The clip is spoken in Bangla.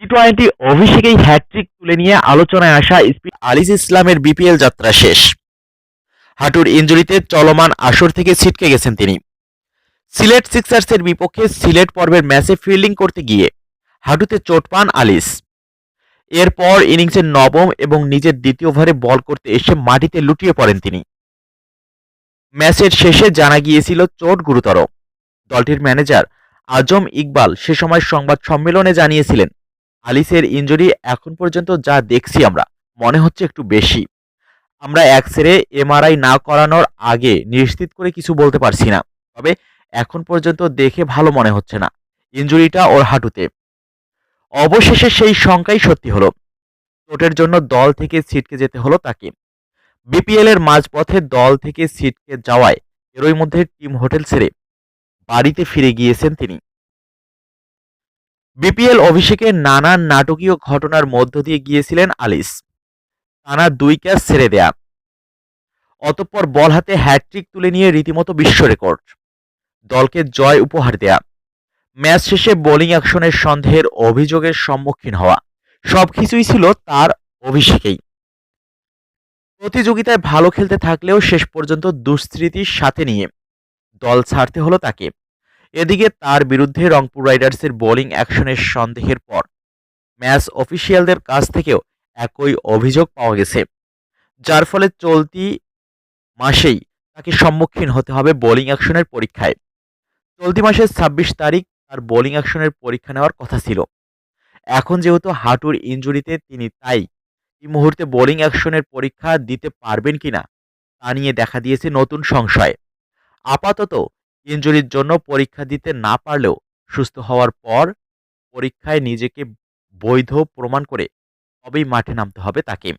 টি-টোয়েন্টি অভিষেকেই হ্যাটট্রিক তুলে নিয়ে আলোচনায় আসা স্পিনার আলিস ইসলামের বিপিএল যাত্রা শেষ। হাঁটুর ইনজুরিতে চলমান আসর থেকে ছিটকে গেছেন তিনি। সিলেট সিক্সার্সের বিপক্ষে সিলেট পর্বের ম্যাচে ফিল্ডিং করতে গিয়ে হাঁটুতে চোট পান আলিস। এরপর ইনিংসের নবম এবং নিজের দ্বিতীয় ওভারে বল করতে এসে মাটিতে লুটিয়ে পড়েন তিনি। ম্যাচের শেষে জানা গিয়েছিল চোট গুরুতর। দলটির ম্যানেজার আজম ইকবাল সে সময় সংবাদ সম্মেলনে জানিয়েছিলেন, আলিসের ইনজুরি এখন পর্যন্ত যা দেখছি আমরা মনে হচ্ছে একটু বেশি। আমরা এক্স-রে এমআরআই না করানোর আগে নিশ্চিত করে কিছু বলতে পারছি না, তবে এখন পর্যন্ত দেখে ভালো মনে হচ্ছে না ইনজুরিটা ওর হাঁটুতে। অবশেষে সেই শঙ্কাই সত্যি হলো। চোটের জন্য দল থেকে ছিটকে যেতে হলো তাকে। বিপিএল এর মাঝপথে দল থেকে ছিটকে যাওয়ায় এরই মধ্যে টিম হোটেল ছেড়ে বাড়িতে ফিরে গিয়েছেন তিনি। বিপিএল অভিষেকে নানান নাটকীয় ঘটনার মধ্য দিয়ে গিয়েছিলেন আলিস। টানা 2 ক্যাচ ছেড়ে দেয়া, অতঃপর বল হাতে হ্যাটট্রিক তুলে নিয়ে রীতিমতো বিশ্ব রেকর্ড, দলকে জয় উপহার দেয়া, ম্যাচ শেষে বোলিং অ্যাকশনের সন্দেহের অভিযোগের সম্মুখীন হওয়া, সবকিছুই ছিল তার অভিষেকেই। প্রতিযোগিতায় ভালো খেলতে থাকলেও শেষ পর্যন্ত দুঃস্মৃতির সাথে নিয়ে দল ছাড়তে হলো তাকে। এদিকে তার বিরুদ্ধে রংপুর রাইডার্সের বোলিং অ্যাকশনের সন্দেহের পর ম্যাচ অফিসিয়ালদের কাছ থেকেও একই অভিযোগ পাওয়া গেছে, যার ফলে চলতি মাসেই তাকে সম্মুখীন হতে হবে বোলিং অ্যাকশনের পরীক্ষায়। চলতি মাসের ২৬ তারিখ তার বোলিং অ্যাকশনের পরীক্ষা নেওয়ার কথা ছিল। এখন যেহেতু হাঁটুর ইনজুরিতে তিনি তাই এই মুহূর্তে বোলিং অ্যাকশনের পরীক্ষা দিতে পারবেন কিনা তা নিয়ে দেখা দিয়েছে নতুন সংশয়। আপাতত ইনজুরির জন্য পরীক্ষা দিতে না পারলেও সুস্থ হওয়ার পর পরীক্ষায় নিজেকে বৈধ প্রমাণ করে তবেই মাঠে নামতে হবে তাকে।